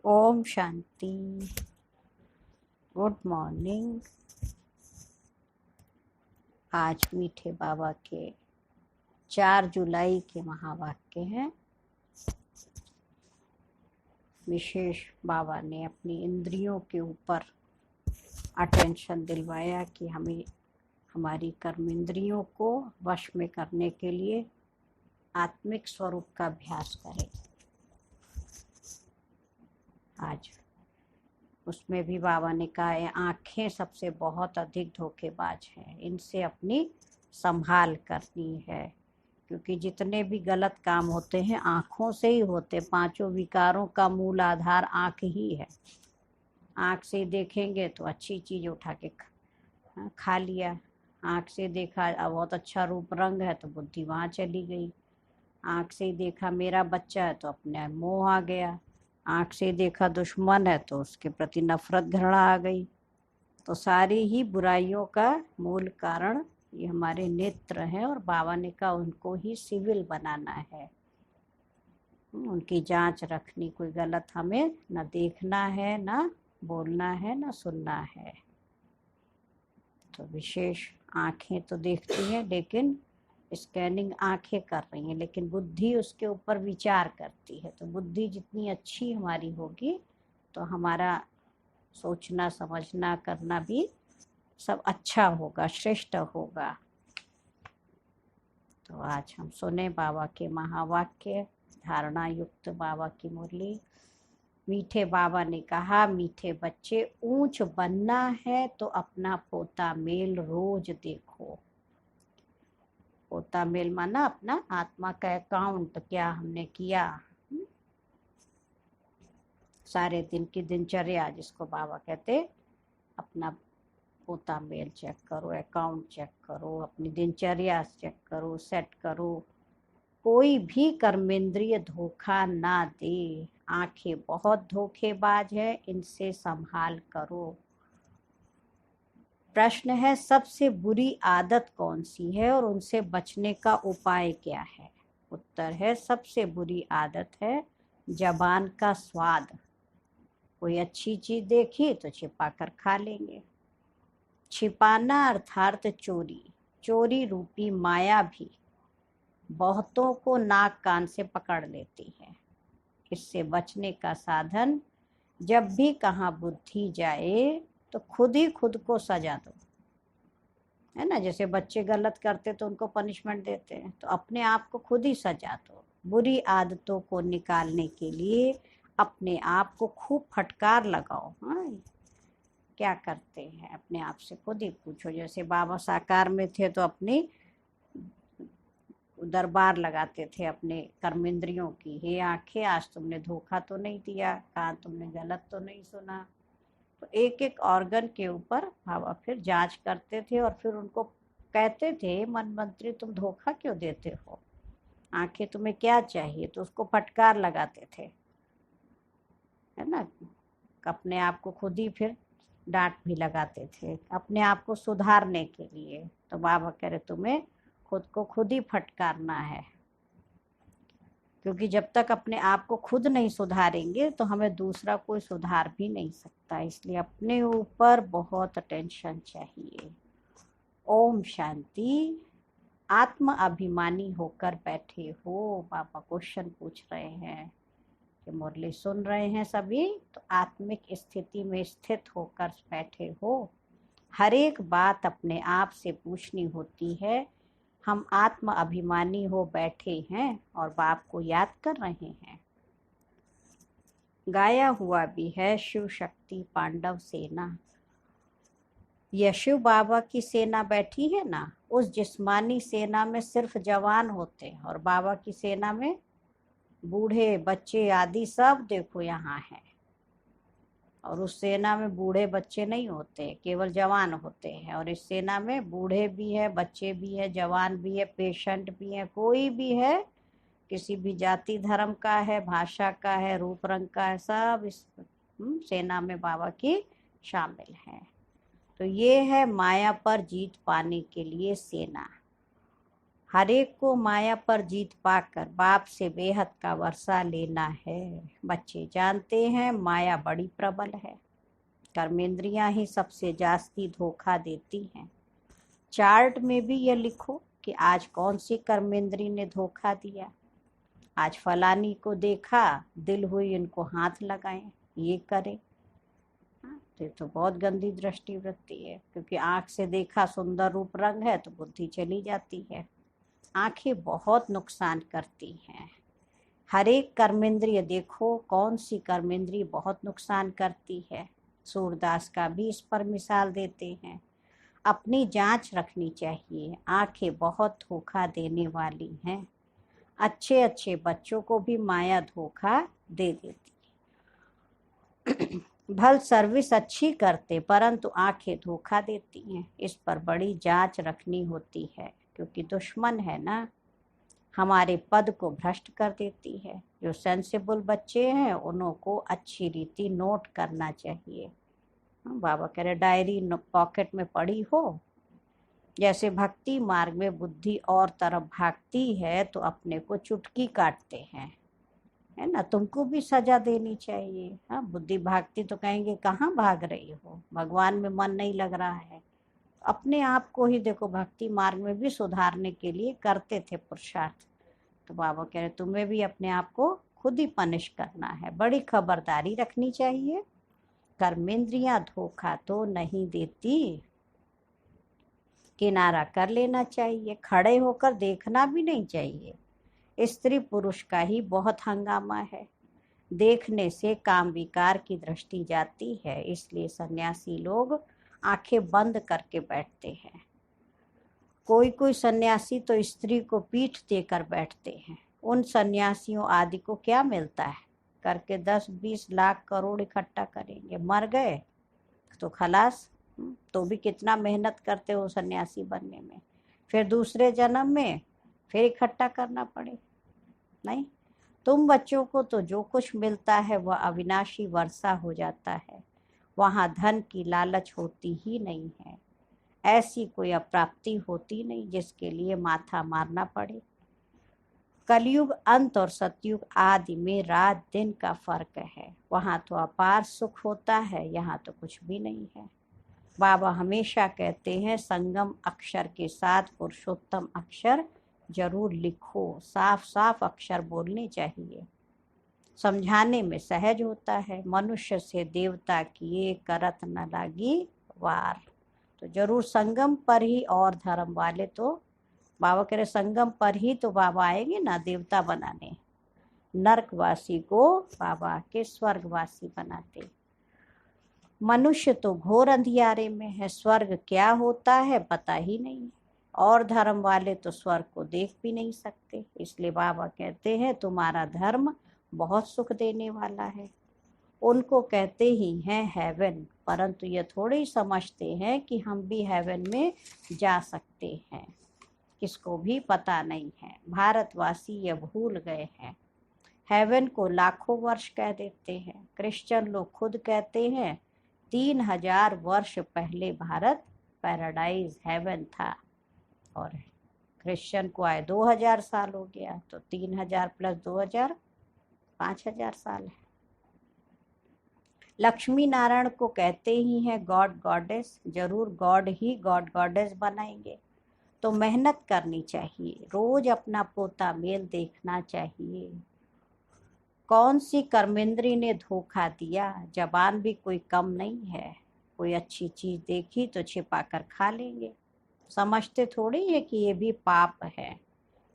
Om Shanti. Good morning. आज मीठे बाबा के 4 जुलाई के महावाक्य हैं। विशेष बाबा ने अपनी इंद्रियों के ऊपर अटेंशन दिलवाया कि हमें हमारी कर्म इंद्रियों को वश में करने के लिए आत्मिक स्वरूप का अभ्यास करें। आज उसमें भी बाबा ने कहा है आँखें सबसे बहुत अधिक धोखेबाज हैं, इनसे अपनी संभाल करनी है, क्योंकि जितने भी गलत काम होते हैं आँखों से ही होते। 5 विकारों का मूल आधार आँख ही है। आँख से देखेंगे तो अच्छी चीज़ उठा के खा लिया, आँख से देखा बहुत अच्छा रूप रंग है तो बुद्धि वहाँ चली गई। आँख से देखा मेरा बच्चा है तो अपने मोह आ गया। आँख से देखा दुश्मन है तो उसके प्रति नफरत घृणा आ गई। तो सारी ही बुराइयों का मूल कारण ये हमारे नेत्र हैं, और बाबा ने कहा उनको ही सिविल बनाना है, उनकी जांच रखनी। कोई गलत हमें न देखना है, न बोलना है, न सुनना है। तो विशेष आँखें तो देखती हैं, लेकिन स्कैनिंग आँखें कर रही हैं, लेकिन बुद्धि उसके ऊपर विचार करती है। तो बुद्धि जितनी अच्छी हमारी होगी तो हमारा सोचना समझना करना भी सब अच्छा होगा, श्रेष्ठ होगा। तो आज हम सुने बाबा के महावाक्य, धारणा युक्त बाबा की मुरली। मीठे बाबा ने कहा, मीठे बच्चे, ऊंच बनना है तो अपना पोता मेल रोज देखो। पोता मेल माना अपना आत्मा का अकाउंट, क्या हमने किया सारे दिन की दिनचर्या, जिसको बाबा कहते अपना पोता मेल चेक करो, अकाउंट चेक करो, अपनी दिनचर्या चेक करो, सेट करो। कोई भी कर्मेंद्रिय धोखा ना दे। आंखें बहुत धोखेबाज है, इनसे संभाल करो। प्रश्न है सबसे बुरी आदत कौन सी है और उनसे बचने का उपाय क्या है? उत्तर है सबसे बुरी आदत है जबान का स्वाद। कोई अच्छी चीज देखी तो छिपा कर खा लेंगे। छिपाना अर्थात चोरी। चोरी रूपी माया भी बहुतों को नाक कान से पकड़ लेती है। इससे बचने का साधन, जब भी कहाँ बुद्धि जाए तो खुद ही खुद को सजा दो, है ना। जैसे बच्चे गलत करते तो उनको पनिशमेंट देते हैं, तो अपने आप को खुद ही सजा दो। बुरी आदतों को निकालने के लिए अपने आप को खूब फटकार लगाओ। हाँ, क्या करते हैं अपने आप से खुद ही पूछो। जैसे बाबा साकार में थे तो अपनी दरबार लगाते थे अपने कर्मेंद्रियों की, हे आंखें आज तुमने धोखा तो नहीं दिया, कान तुमने गलत तो नहीं सुना। तो एक एक ऑर्गन के ऊपर बाबा फिर जांच करते थे और फिर उनको कहते थे, मन मंत्री तुम धोखा क्यों देते हो, आंखें तुम्हें क्या चाहिए। तो उसको फटकार लगाते थे, है ना। अपने आप को खुद ही फिर डांट भी लगाते थे अपने आप को सुधारने के लिए। तो बाबा कह रहे तुम्हें खुद को खुद ही फटकारना है, क्योंकि जब तक अपने आप को खुद नहीं सुधारेंगे तो हमें दूसरा कोई सुधार भी नहीं सकता। इसलिए अपने ऊपर बहुत अटेंशन चाहिए। ओम शांति। आत्म अभिमानी होकर बैठे हो, बाबा क्वेश्चन पूछ रहे हैं कि मुरली सुन रहे हैं सभी, तो आत्मिक स्थिति में स्थित होकर बैठे हो। हर एक बात अपने आप से पूछनी होती है। हम आत्म अभिमानी हो बैठे हैं और बाप को याद कर रहे हैं। गाया हुआ भी है, शिव शक्ति पांडव सेना। यह शिव बाबा की सेना बैठी है ना, उस जिस्मानी सेना में सिर्फ जवान होते हैं, और बाबा की सेना में बूढ़े बच्चे आदि सब देखो यहाँ है। और उस सेना में बूढ़े बच्चे नहीं होते, केवल जवान होते हैं। और इस सेना में बूढ़े भी है, बच्चे भी है, जवान भी है, पेशेंट भी है, कोई भी है, किसी भी जाति धर्म का है, भाषा का है, रूप रंग का है, सब इस सेना में बाबा की शामिल है। तो ये है माया पर जीत पाने के लिए सेना। हर एक को माया पर जीत पाकर बाप से बेहद का वर्षा लेना है। बच्चे जानते हैं माया बड़ी प्रबल है, कर्मेंद्रियां ही सबसे जास्ती धोखा देती हैं। चार्ट में भी ये लिखो कि आज कौन सी कर्मेंद्री ने धोखा दिया। आज फलानी को देखा, दिल हुई इनको हाथ लगाएं, ये करें। तो बहुत गंदी दृष्टि वृत्ति है, क्योंकि आंख से देखा सुंदर रूप रंग है तो बुद्धि चली जाती है। आंखें बहुत नुकसान करती हैं। हर एक कर्मेंद्रिय देखो कौन सी कर्मेंद्रिय बहुत नुकसान करती है। सूरदास का भी इस पर मिसाल देते हैं। अपनी जांच रखनी चाहिए। आंखें बहुत धोखा देने वाली हैं। अच्छे अच्छे बच्चों को भी माया धोखा दे देती है। भल सर्विस अच्छी करते परंतु आंखें धोखा देती हैं। इस पर बड़ी जांच रखनी होती है, क्योंकि दुश्मन है ना, हमारे पद को भ्रष्ट कर देती है। जो सेंसिबल बच्चे हैं उनको अच्छी रीति नोट करना चाहिए। बाबा कह रहे डायरी पॉकेट में पड़ी हो। जैसे भक्ति मार्ग में बुद्धि और तरफ भागती है तो अपने को चुटकी काटते हैं, है ना। तुमको भी सजा देनी चाहिए। हाँ, बुद्धि भागती तो कहेंगे कहाँ भाग रही हो, भगवान में मन नहीं लग रहा है। अपने आप को ही देखो, भक्ति मार्ग में भी सुधारने के लिए करते थे पुरुषार्थ। तो बाबा कह रहे तुम्हें भी अपने आप को खुद ही पनिश करना है, बड़ी खबरदारी रखनी चाहिए। कर्मेंद्रियां धोखा तो नहीं देती, किनारा कर लेना चाहिए, खड़े होकर देखना भी नहीं चाहिए। स्त्री पुरुष का ही बहुत हंगामा है, देखने से काम विकार की दृष्टि जाती है। इसलिए सन्यासी लोग आंखें बंद करके बैठते हैं। कोई कोई सन्यासी तो स्त्री को पीठ देकर बैठते हैं। उन सन्यासियों आदि को क्या मिलता है, करके 10-20 लाख करोड़ इकट्ठा करेंगे, मर गए तो खलास। तो भी कितना मेहनत करते हो सन्यासी बनने में, फिर दूसरे जन्म में फिर इकट्ठा करना पड़े। नहीं, तुम बच्चों को तो जो कुछ मिलता है वह अविनाशी वर्षा हो जाता है। वहाँ धन की लालच होती ही नहीं है। ऐसी कोई अप्राप्ति होती नहीं जिसके लिए माथा मारना पड़े। कलयुग अंत और सतयुग आदि में रात दिन का फर्क है। वहाँ तो अपार सुख होता है, यहाँ तो कुछ भी नहीं है। बाबा हमेशा कहते हैं संगम अक्षर के साथ पुरुषोत्तम अक्षर जरूर लिखो। साफ साफ अक्षर बोलने चाहिए, समझाने में सहज होता है। मनुष्य से देवता किए करत न लागी वार। तो जरूर संगम पर ही, और धर्म वाले तो बाबा कह रहे संगम पर ही तो बाबा आएंगे ना देवता बनाने। नरकवासी को बाबा के स्वर्गवासी बनाते। मनुष्य तो घोर अंधियारे में है, स्वर्ग क्या होता है पता ही नहीं। और धर्म वाले तो स्वर्ग को देख भी नहीं सकते। इसलिए बाबा कहते हैं तुम्हारा धर्म बहुत सुख देने वाला है। उनको कहते ही हैं हेवन, परंतु ये थोड़े ही समझते हैं कि हम भी हेवन में जा सकते हैं। किसको भी पता नहीं है। भारतवासी ये भूल गए हैं। हेवन को लाखों वर्ष कह देते हैं। क्रिश्चियन लोग खुद कहते हैं 3000 वर्ष पहले भारत पैराडाइज हेवन था, और क्रिश्चियन को आए 2000 साल हो गया, तो 3000 प्लस 2000 5000 साल है। लक्ष्मी नारायण को कहते ही हैं गॉड गॉडेस, जरूर गॉड ही गॉड गॉडेस बनाएंगे। तो मेहनत करनी चाहिए, रोज अपना पोता मेल देखना चाहिए। कौन सी कर्मेंद्री ने धोखा दिया, जबान भी कोई कम नहीं है। कोई अच्छी चीज देखी तो छिपा कर खा लेंगे, समझते थोड़ी है कि ये भी पाप है।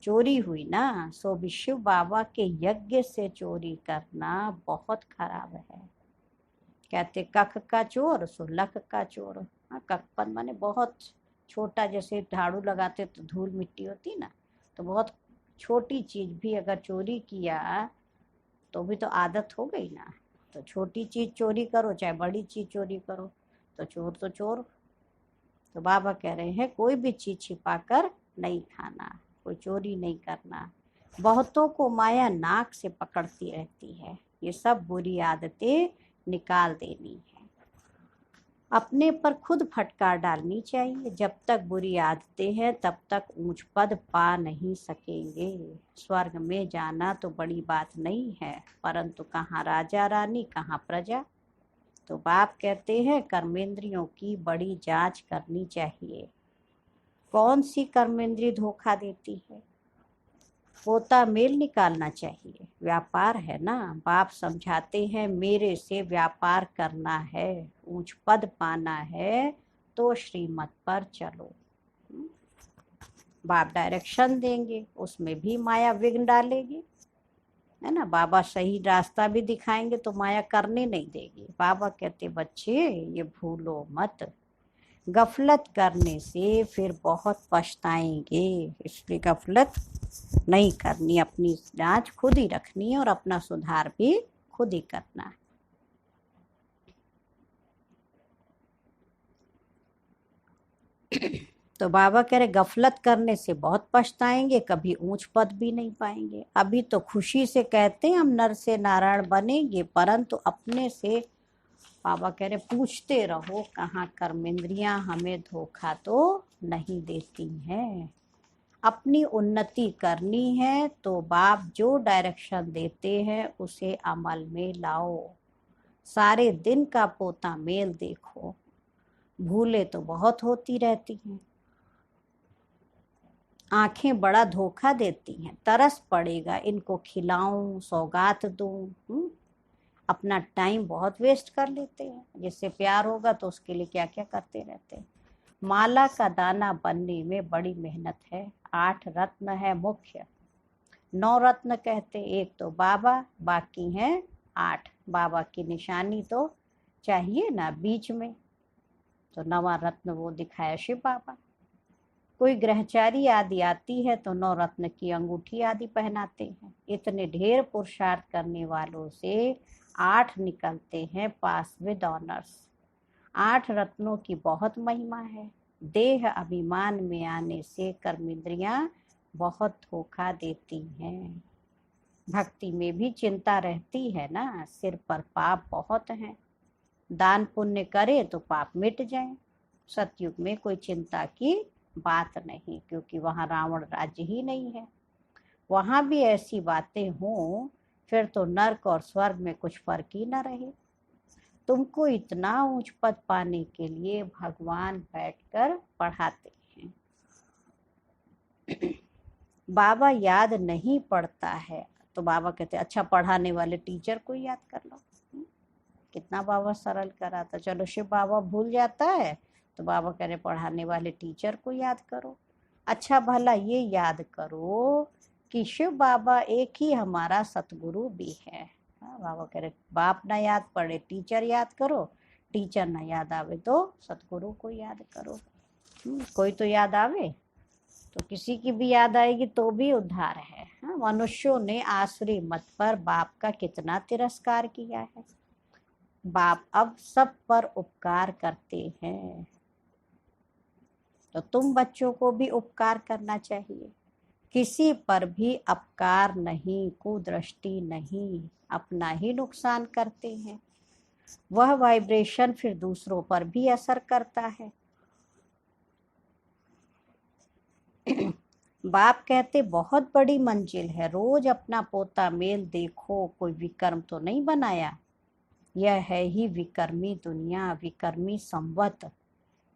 चोरी हुई ना, सो भी शिव बाबा के यज्ञ से चोरी करना बहुत खराब है। कहते कख का चोर सो लख का चोर। हाँ, कखपन माने बहुत छोटा, जैसे झाड़ू लगाते तो धूल मिट्टी होती ना, तो बहुत छोटी चीज भी अगर चोरी किया तो भी तो आदत हो गई ना। तो छोटी चीज चोरी करो चाहे बड़ी चीज चोरी करो, तो चोर। तो बाबा कह रहे हैं कोई भी चीज छिपा कर नहीं खाना, कोई चोरी नहीं करना। बहुतों को माया नाक से पकड़ती रहती है। ये सब बुरी आदतें निकाल देनी है। अपने पर खुद फटकार डालनी चाहिए। जब तक बुरी आदतें हैं तब तक ऊंच पद पा नहीं सकेंगे। स्वर्ग में जाना तो बड़ी बात नहीं है, परंतु कहाँ राजा रानी कहाँ प्रजा। तो बाप कहते हैं कर्मेंद्रियों की बड़ी जांच करनी चाहिए। कौन सी कर्मेंद्री धोखा देती है, पोता मेल निकालना चाहिए। व्यापार है ना, बाप समझाते हैं मेरे से व्यापार करना है, ऊंच पद पाना है तो श्रीमत पर चलो। बाप डायरेक्शन देंगे, उसमें भी माया विघ्न डालेगी, है ना। बाबा सही रास्ता भी दिखाएंगे तो माया करने नहीं देगी। बाबा कहते बच्चे ये भूलो मत, गफलत करने से फिर बहुत पछताएंगे, इसलिए गफलत नहीं करनी, अपनी जांच खुद ही रखनी है और अपना सुधार भी खुद ही करना है। तो बाबा कह रहे गफलत करने से बहुत पछताएंगे, कभी ऊंच पद भी नहीं पाएंगे। अभी तो खुशी से कहते हैं हम नर से नारायण बनेंगे, परंतु अपने से बाबा कह रहे पूछते रहो कहाँ कर्मेंद्रियां हमें धोखा तो नहीं देती हैं। अपनी उन्नति करनी है तो बाप जो डायरेक्शन देते हैं उसे अमल में लाओ। सारे दिन का पोता मेल देखो, भूले तो बहुत होती रहती हैं। आंखें बड़ा धोखा देती हैं, तरस पड़ेगा इनको खिलाऊं सौगात दूं। अपना टाइम बहुत वेस्ट कर लेते हैं, जिससे प्यार होगा तो उसके लिए क्या क्या करते रहते हैं। माला का दाना बनने में बड़ी मेहनत है। 8 रत्न है मुख्य, 9 रत्न कहते, एक तो बाबा, बाकी हैं 8। बाबा की निशानी तो चाहिए ना बीच में, तो 9वां रत्न वो दिखाया शिव बाबा। कोई ग्रहचारी आदि आती है तो 9 रत्न की अंगूठी आदि पहनाते हैं। इतने ढेर पुरुषार्थ करने वालों से 8 निकलते हैं पास विद ऑनर्स। 8 रत्नों की बहुत महिमा है। देह अभिमान में आने से कर्मेंद्रियां बहुत धोखा देती हैं। भक्ति में भी चिंता रहती है ना, सिर पर पाप बहुत हैं। दान पुण्य करे तो पाप मिट जाए। सतयुग में कोई चिंता की बात नहीं, क्योंकि वहां रावण राज्य ही नहीं है। वहां भी ऐसी बातें हों फिर तो नर्क और स्वर्ग में कुछ फर्क ही न रहे। तुमको इतना ऊंच पद पाने के लिए भगवान बैठकर पढ़ाते हैं। बाबा याद नहीं पड़ता है तो बाबा कहते अच्छा पढ़ाने वाले टीचर को याद कर लो। कितना बाबा सरल कराता। चलो शिव बाबा भूल जाता है तो बाबा कह रहे पढ़ाने वाले टीचर को याद करो। अच्छा भला ये याद करो कि शिव बाबा एक ही हमारा सतगुरु भी है। बाबा कह रहे बाप ना याद पड़े टीचर याद करो, टीचर ना याद आवे तो सतगुरु को याद करो। कोई तो याद आवे, तो किसी की भी याद आएगी तो भी उद्धार है। मनुष्यों ने आसुरी मत पर बाप का कितना तिरस्कार किया है। बाप अब सब पर उपकार करते हैं, तो तुम बच्चों को भी उपकार करना चाहिए। किसी पर भी अपकार नहीं, कुदृष्टि नहीं, अपना ही नुकसान करते हैं। वह वाइब्रेशन फिर दूसरों पर भी असर करता है। बाप कहते बहुत बड़ी मंजिल है, रोज अपना पोता मेल देखो, कोई विकर्म तो नहीं बनाया। यह है ही विकर्मी दुनिया, विकर्मी संवत।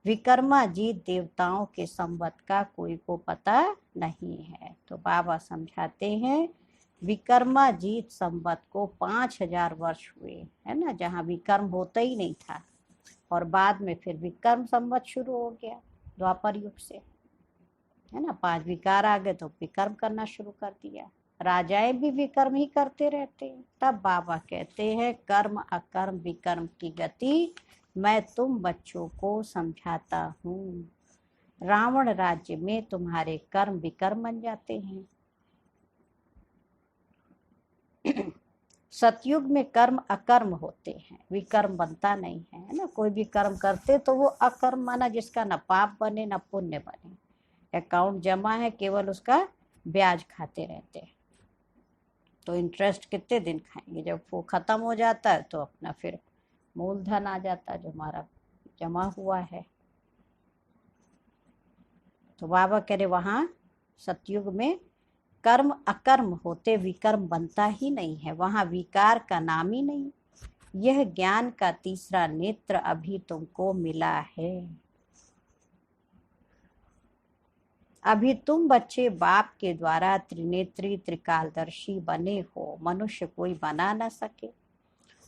विकर्मा जीत देवताओं के संवत का कोई को पता नहीं है। तो बाबा समझाते हैं विकर्मा जीत संवत को 5000 वर्ष हुए, है ना, जहाँ विकर्म होता ही नहीं था। और बाद में फिर विकर्म संवत शुरू हो गया द्वापर युग से, है ना। 5 विकार आ गए तो विकर्म करना शुरू कर दिया। राजाएं भी विकर्म ही करते रहते हैं। तब बाबा कहते हैं कर्म अकर्म विकर्म की गति मैं तुम बच्चों को समझाता हूँ। रावण राज्य में तुम्हारे कर्म विकर्म बन जाते हैं। सतयुग में कर्म अकर्म होते हैं, विकर्म बनता नहीं है ना। कोई भी कर्म करते तो वो अकर्म माना, जिसका न पाप बने न पुण्य बने। अकाउंट जमा है, केवल उसका ब्याज खाते रहते हैं। तो इंटरेस्ट कितने दिन खाएंगे, जब वो खत्म हो जाता है तो अपना फिर मूलधन आ जाता है जो हमारा जमा हुआ है। तो बाबा कह रहे वहां सतयुग में कर्म अकर्म होते विकर्म बनता ही नहीं है, वहां विकार का नाम ही नहीं। यह ज्ञान का तीसरा नेत्र अभी तुमको मिला है। अभी तुम बच्चे बाप के द्वारा त्रिनेत्री त्रिकालदर्शी बने हो, मनुष्य कोई बना न सके।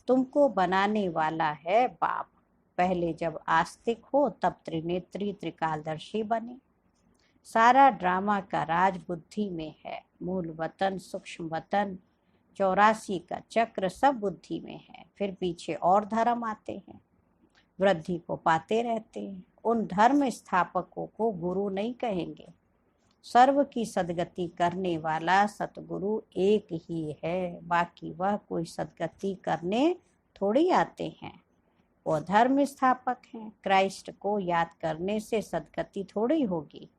तुमको बनाने वाला है बाप। पहले जब आस्तिक हो तब त्रिनेत्री त्रिकालदर्शी बने। सारा ड्रामा का राज बुद्धि में है। मूल वतन, सूक्ष्म वतन, 84 का चक्र सब बुद्धि में है। फिर पीछे और धर्म आते हैं, वृद्धि को पाते रहते हैं। उन धर्म स्थापकों को गुरु नहीं कहेंगे। सर्व की सदगति करने वाला सतगुरु एक ही है, बाकी वह कोई सदगति करने थोड़ी आते हैं। वो धर्म स्थापक हैं। क्राइस्ट को याद करने से सदगति थोड़ी होगी,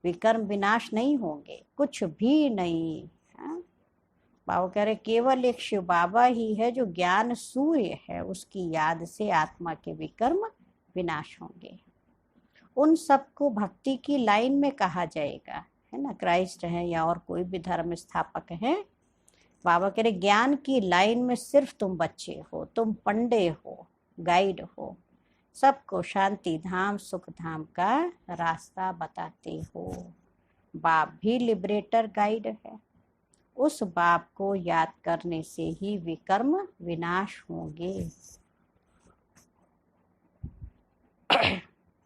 विकर्म विनाश नहीं होंगे, कुछ भी नहीं। हाँ? बाबा कह रहे केवल एक शिव बाबा ही है जो ज्ञान सूर्य है, उसकी याद से आत्मा के विकर्म विनाश होंगे। उन सबको भक्ति की लाइन में कहा जाएगा, है ना, क्राइस्ट है या और कोई भी धर्म स्थापक है। बाबा कह रहे ज्ञान की लाइन में सिर्फ तुम बच्चे हो, तुम पंडे हो, गाइड हो, सबको शांति धाम सुख धाम का रास्ता बताते हो। बाप भी लिबरेटर गाइड है। उस बाप को याद करने से ही विकर्म विनाश होंगे।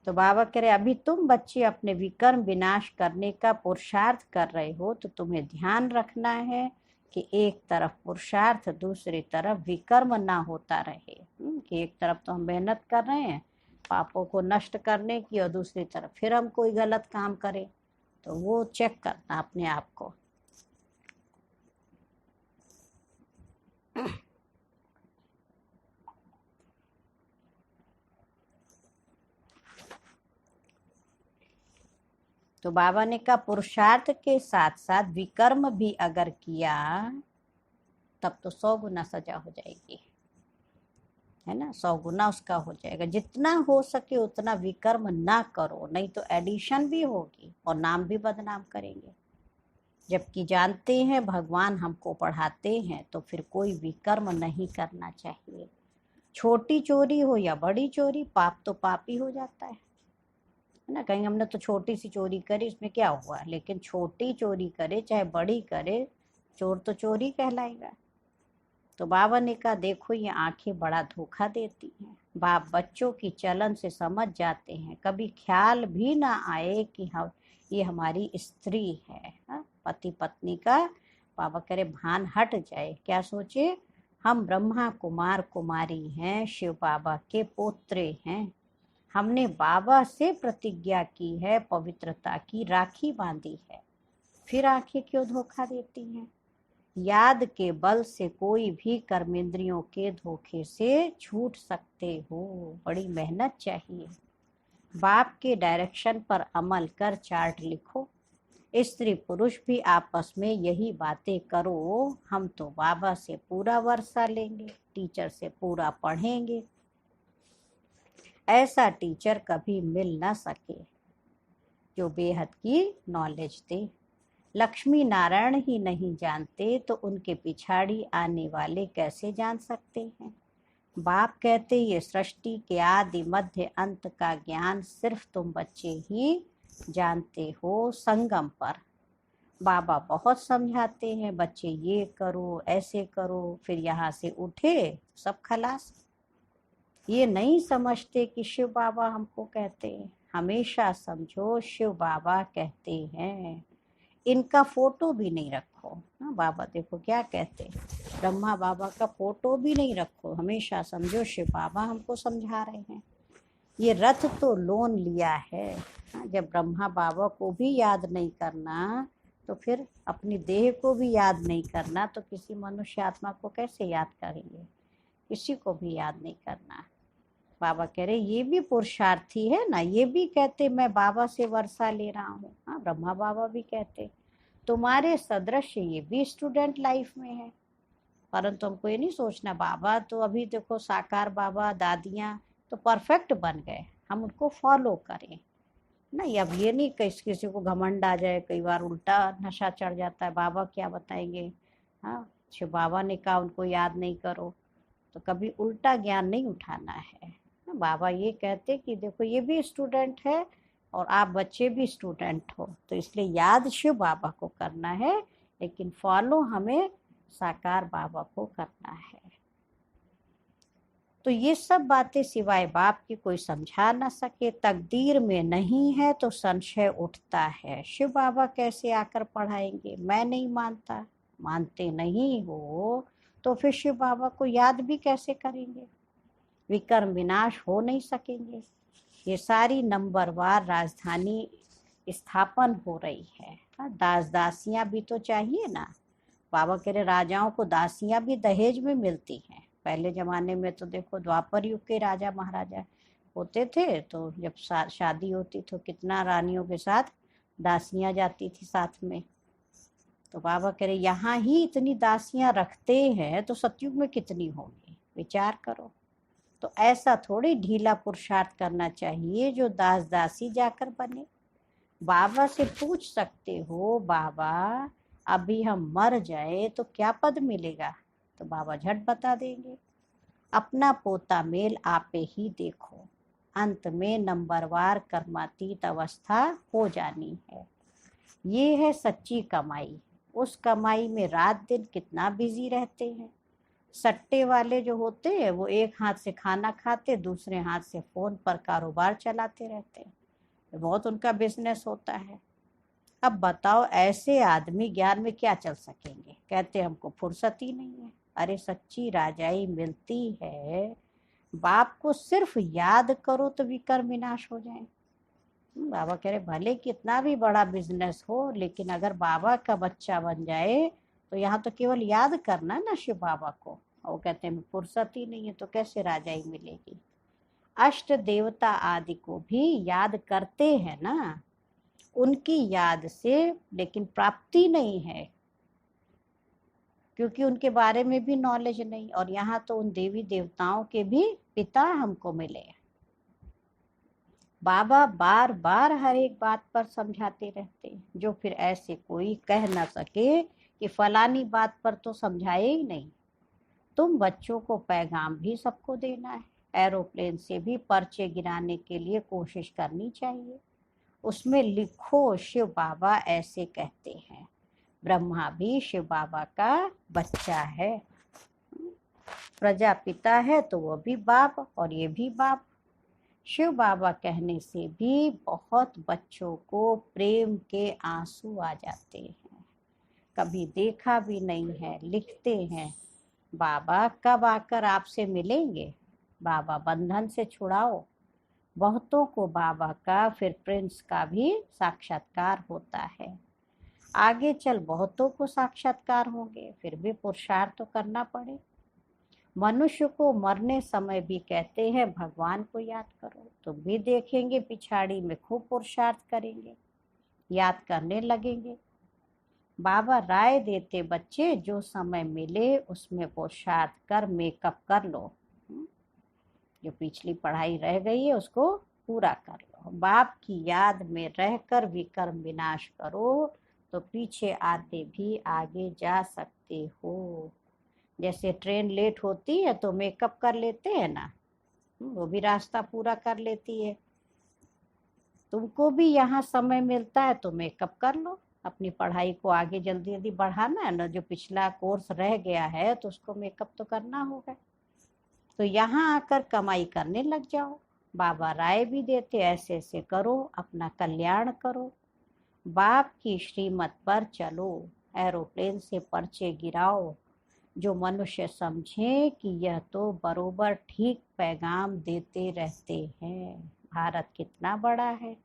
तो बाबा कह रहे अभी तुम बच्चे अपने विकर्म विनाश करने का पुरुषार्थ कर रहे हो, तो तुम्हें ध्यान रखना है कि एक तरफ पुरुषार्थ, दूसरी तरफ विकर्म ना होता रहे। कि एक तरफ तो हम मेहनत कर रहे हैं पापों को नष्ट करने की, और दूसरी तरफ फिर हम कोई गलत काम करें, तो वो चेक करना अपने आप को। तो बाबा ने कहा पुरुषार्थ के साथ साथ विकर्म भी अगर किया तब तो 100 गुना सजा हो जाएगी, है ना, 100 गुना उसका हो जाएगा। जितना हो सके उतना विकर्म ना करो, नहीं तो एडिशन भी होगी और नाम भी बदनाम करेंगे। जबकि जानते हैं भगवान हमको पढ़ाते हैं, तो फिर कोई विकर्म नहीं करना चाहिए। छोटी चोरी हो या बड़ी चोरी, पाप तो पाप ही हो जाता है ना। कहीं हमने तो छोटी सी चोरी करी, इसमें क्या हुआ, लेकिन छोटी चोरी करे चाहे बड़ी करे, चोर तो चोरी कहलाएगा। तो बाबा ने कहा देखो ये आंखें बड़ा धोखा देती हैं। बाप बच्चों की चलन से समझ जाते हैं, कभी ख्याल भी ना आए कि हम ये हमारी स्त्री है। पति पत्नी का बाबा करे भान हट जाए, क्या सोचे हम ब्रह्मा कुमार कुमारी हैं, शिव बाबा के पोत्रे हैं। हमने बाबा से प्रतिज्ञा की है, पवित्रता की राखी बांधी है। फिर आंखें क्यों धोखा देती हैं। याद के बल से कोई भी कर्मेंद्रियों के धोखे से छूट सकते हो, बड़ी मेहनत चाहिए। बाप के डायरेक्शन पर अमल कर चार्ट लिखो। स्त्री पुरुष भी आपस में यही बातें करो, हम तो बाबा से पूरा वर्षा लेंगे, टीचर से पूरा पढ़ेंगे। ऐसा टीचर कभी मिल ना सके जो बेहद की नॉलेज दे। लक्ष्मी नारायण ही नहीं जानते तो उनके पिछाड़ी आने वाले कैसे जान सकते हैं। बाप कहते ये सृष्टि के आदि मध्य अंत का ज्ञान सिर्फ तुम बच्चे ही जानते हो। संगम पर बाबा बहुत समझाते हैं, बच्चे ये करो ऐसे करो, फिर यहाँ से उठे सब खलास। ये नहीं समझते कि शिव बाबा हमको कहते हैं। हमेशा समझो शिव बाबा कहते हैं। इनका फोटो भी नहीं रखो। बाबा देखो क्या कहते हैं, ब्रह्मा बाबा का फोटो भी नहीं रखो। हमेशा समझो शिव बाबा हमको समझा रहे हैं। ये रथ तो लोन लिया है। जब ब्रह्मा बाबा को भी याद नहीं करना, तो फिर अपनी देह को भी याद नहीं करना, तो किसी मनुष्य आत्मा को कैसे याद करेंगे। किसी को भी याद नहीं करना। बाबा कह रहे ये भी पुरुषार्थी है ना, ये भी कहते मैं बाबा से वर्षा ले रहा हूँ। हाँ, ब्रह्मा बाबा भी कहते तुम्हारे सदृश ये भी स्टूडेंट लाइफ में है। परंतु हमको ये नहीं सोचना बाबा तो अभी देखो साकार बाबा दादियाँ तो परफेक्ट बन गए, हम उनको फॉलो करें। नहीं, अब ये नहीं किसी को घमंड आ जाए, कई बार उल्टा नशा चढ़ जाता है, बाबा क्या बताएंगे, हाँ अच्छा बाबा ने कहा उनको याद नहीं करो, तो कभी उल्टा ज्ञान नहीं उठाना है। बाबा ये कहते कि देखो ये भी स्टूडेंट है और आप बच्चे भी स्टूडेंट हो, तो इसलिए याद शिव बाबा को करना है, लेकिन फॉलो हमें साकार बाबा को करना है। तो ये सब बातें सिवाय बाप की कोई समझा ना सके। तकदीर में नहीं है तो संशय उठता है, शिव बाबा कैसे आकर पढ़ाएंगे, मैं नहीं मानता। मानते नहीं हो तो फिर शिव बाबा को याद भी कैसे करेंगे, विकर्म विनाश हो नहीं सकेंगे। ये सारी नंबरवार राजधानी स्थापन हो रही है। दास दासियां भी तो चाहिए ना। बाबा कह रहे राजाओं को दासियां भी दहेज में मिलती हैं। पहले जमाने में तो देखो द्वापर युग के राजा महाराजा होते थे, तो जब शादी होती तो कितना रानियों के साथ दासियां जाती थी साथ में। तो बाबा कह रहे यहाँ ही इतनी दासियां रखते हैं तो सतयुग में कितनी होंगी, विचार करो। तो ऐसा थोड़ी ढीला पुरुषार्थ करना चाहिए जो दास दासी जाकर बने। बाबा से पूछ सकते हो, बाबा अभी हम मर जाए तो क्या पद मिलेगा, तो बाबा झट बता देंगे, अपना पोता मेल आपे ही देखो, अंत में नंबरवार कर्मातीत अवस्था हो जानी है। ये है सच्ची कमाई। उस कमाई में रात दिन कितना बिजी रहते हैं। सट्टे वाले जो होते हैं वो एक हाथ से खाना खाते, दूसरे हाथ से फोन पर कारोबार चलाते रहते हैं, बहुत उनका बिजनेस होता है। अब बताओ ऐसे आदमी ज्ञान में क्या चल सकेंगे, कहते हमको फुर्सत ही नहीं है। अरे सच्ची राजाई मिलती है, बाप को सिर्फ याद करो तो विकर्म विनाश हो जाए। बाबा कह रहे भले कितना भी बड़ा बिजनेस हो, लेकिन अगर बाबा का बच्चा बन जाए तो यहाँ तो केवल याद करना ना शिव बाबा को। वो कहते हैं फुर्सत ही नहीं है, तो कैसे राजाई मिलेगी। अष्ट देवता आदि को भी याद करते हैं ना, उनकी याद से, लेकिन प्राप्ति नहीं है, क्योंकि उनके बारे में भी नॉलेज नहीं। और यहाँ तो उन देवी देवताओं के भी पिता हमको मिले। बाबा बार बार हर एक बात पर समझाते रहते हैं, जो फिर ऐसे कोई कह ना सके कि फलानी बात पर तो समझाए ही नहीं। तुम बच्चों को पैगाम भी सबको देना है। एरोप्लेन से भी पर्चे गिराने के लिए कोशिश करनी चाहिए, उसमें लिखो शिव बाबा ऐसे कहते हैं, ब्रह्मा भी शिव बाबा का बच्चा है। प्रजापिता है तो वो भी बाप और ये भी बाप। शिव बाबा कहने से भी बहुत बच्चों को प्रेम के आंसू आ जाते हैं। कभी देखा भी नहीं है, लिखते हैं बाबा कब आकर आपसे मिलेंगे, बाबा बंधन से छुड़ाओ। बहुतों को बाबा का फिर प्रिंस का भी साक्षात्कार होता है। आगे चल बहुतों को साक्षात्कार होंगे, फिर भी पुरुषार्थ तो करना पड़े। मनुष्य को मरने समय भी कहते हैं भगवान को याद करो, तो भी देखेंगे पिछाड़ी में खूब पुरुषार्थ करेंगे, याद करने लगेंगे। बाबा राय देते बच्चे जो समय मिले उसमें पुरुषार्थ कर मेकअप कर लो, जो पिछली पढ़ाई रह गई है उसको पूरा कर लो। बाप की याद में रहकर विकर्म विनाश करो तो पीछे आते भी आगे जा सकते हो। जैसे ट्रेन लेट होती है तो मेकअप कर लेते हैं ना, वो भी रास्ता पूरा कर लेती है। तुमको भी यहाँ समय मिलता है तो मेकअप कर लो, अपनी पढ़ाई को आगे जल्दी जल्दी बढ़ाना है ना। जो पिछला कोर्स रह गया है तो उसको मेकअप तो करना होगा, तो यहाँ आकर कमाई करने लग जाओ। बाबा राय भी देते ऐसे ऐसे करो, अपना कल्याण करो, बाप की श्रीमत पर चलो, एरोप्लेन से पर्चे गिराओ, जो मनुष्य समझे कि यह तो बरोबर ठीक पैगाम देते रहते हैं। भारत कितना बड़ा है,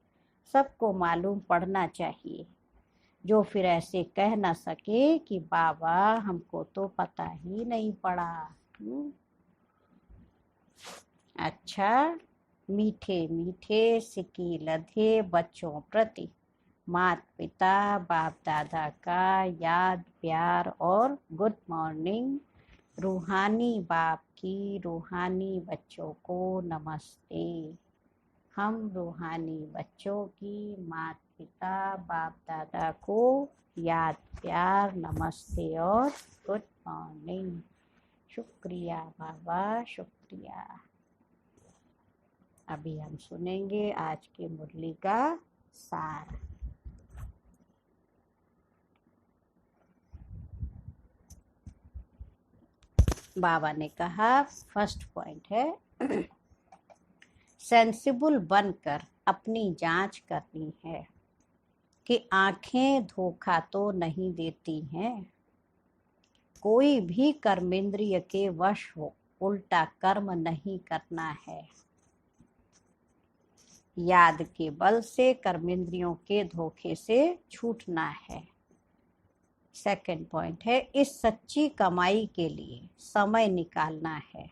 सबको मालूम पड़ना चाहिए। जो फिर ऐसे कह ना सके कि बाबा हमको तो पता ही नहीं पड़ा। अच्छा, मीठे मीठे सिक्की लधे बच्चों प्रति माता पिता बाप दादा का याद प्यार और गुड मॉर्निंग। रूहानी बाप की रूहानी बच्चों को नमस्ते। हम रूहानी बच्चों की माता पिता बाप दादा को याद प्यार नमस्ते और गुड मॉर्निंग। शुक्रिया बाबा, शुक्रिया। अभी हम सुनेंगे आज की मुरली का सार। बाबा ने कहा फर्स्ट पॉइंट है सेंसिबल बनकर अपनी जांच करनी है कि आंखें धोखा तो नहीं देती हैं। कोई भी कर्मेंद्रिय के वश हो उल्टा कर्म नहीं करना है। याद के बल से कर्मेंद्रियों के धोखे से छूटना है। सेकंड पॉइंट है इस सच्ची कमाई के लिए समय निकालना है।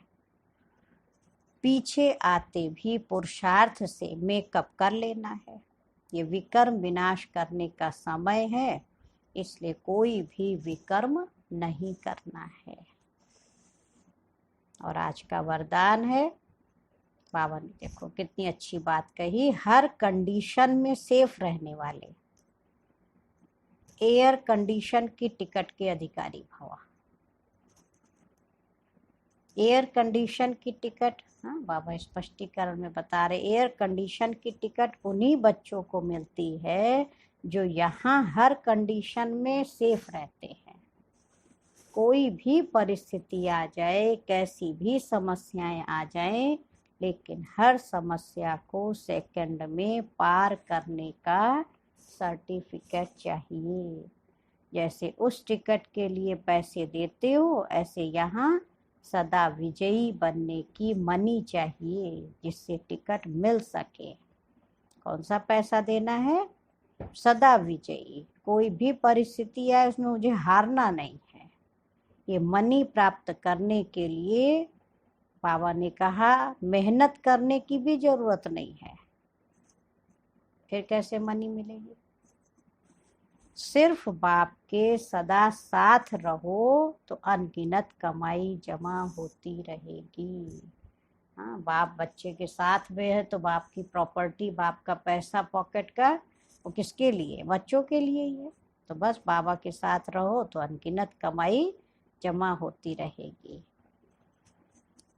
पीछे आते भी पुरुषार्थ से मेकअप कर लेना है। ये विकर्म विनाश करने का समय है, इसलिए कोई भी विकर्म नहीं करना है। और आज का वरदान है, बाबा ने देखो कितनी अच्छी बात कही, हर कंडीशन में सेफ रहने वाले एयर कंडीशन की टिकट के अधिकारी भवा। एयर कंडीशन की टिकट, हाँ बाबा स्पष्टीकरण में बता रहे, एयर कंडीशन की टिकट उन्हीं बच्चों को मिलती है जो यहाँ हर कंडीशन में सेफ रहते हैं। कोई भी परिस्थिति आ जाए, कैसी भी समस्याएं आ जाएं, लेकिन हर समस्या को सेकंड में पार करने का सर्टिफिकेट चाहिए। जैसे उस टिकट के लिए पैसे देते हो, ऐसे यहाँ सदा विजयी बनने की मनी चाहिए जिससे टिकट मिल सके। कौन सा पैसा देना है? सदा विजयी। कोई भी परिस्थिति आए उसमें मुझे हारना नहीं है। ये मनी प्राप्त करने के लिए बाबा ने कहा मेहनत करने की भी जरूरत नहीं है। फिर कैसे मनी मिलेगी? सिर्फ बाप के सदा साथ रहो तो अनगिनत कमाई जमा होती रहेगी। हाँ, बाप बच्चे के साथ में है तो बाप की प्रॉपर्टी, बाप का पैसा पॉकेट का, वो किसके लिए? बच्चों के लिए ही है। तो बस बाबा के साथ रहो तो अनगिनत कमाई जमा होती रहेगी।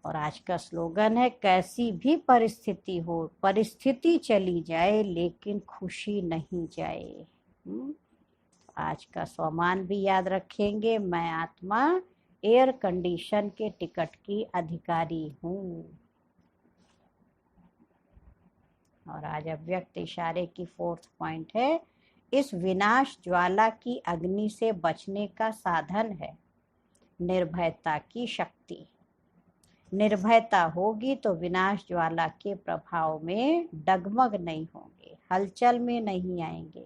और आज का स्लोगन है कैसी भी परिस्थिति हो, परिस्थिति चली जाए लेकिन खुशी नहीं जाए। आज का स्वमान भी याद रखेंगे, मैं आत्मा एयर कंडीशन के टिकट की अधिकारी हूँ। और आज अव्यक्त इशारे की फोर्थ पॉइंट है इस विनाश ज्वाला की अग्नि से बचने का साधन है निर्भयता की शक्ति। निर्भयता होगी तो विनाश ज्वाला के प्रभाव में डगमग नहीं होंगे, हलचल में नहीं आएंगे।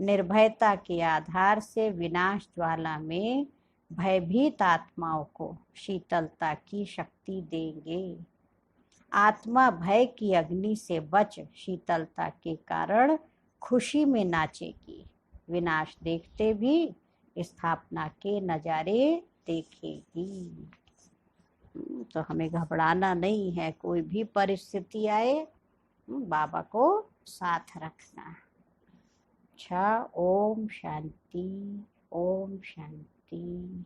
निर्भयता के आधार से विनाश ज्वाला में भयभीत आत्माओं को शीतलता की शक्ति देंगे। आत्मा भय की अग्नि से बच शीतलता के कारण खुशी में नाचेगी। विनाश देखते भी स्थापना के नजारे देखेगी। तो हमें घबराना नहीं है, कोई भी परिस्थिति आए बाबा को साथ रखना। अच्छा, ओम शांति, ओम शांति।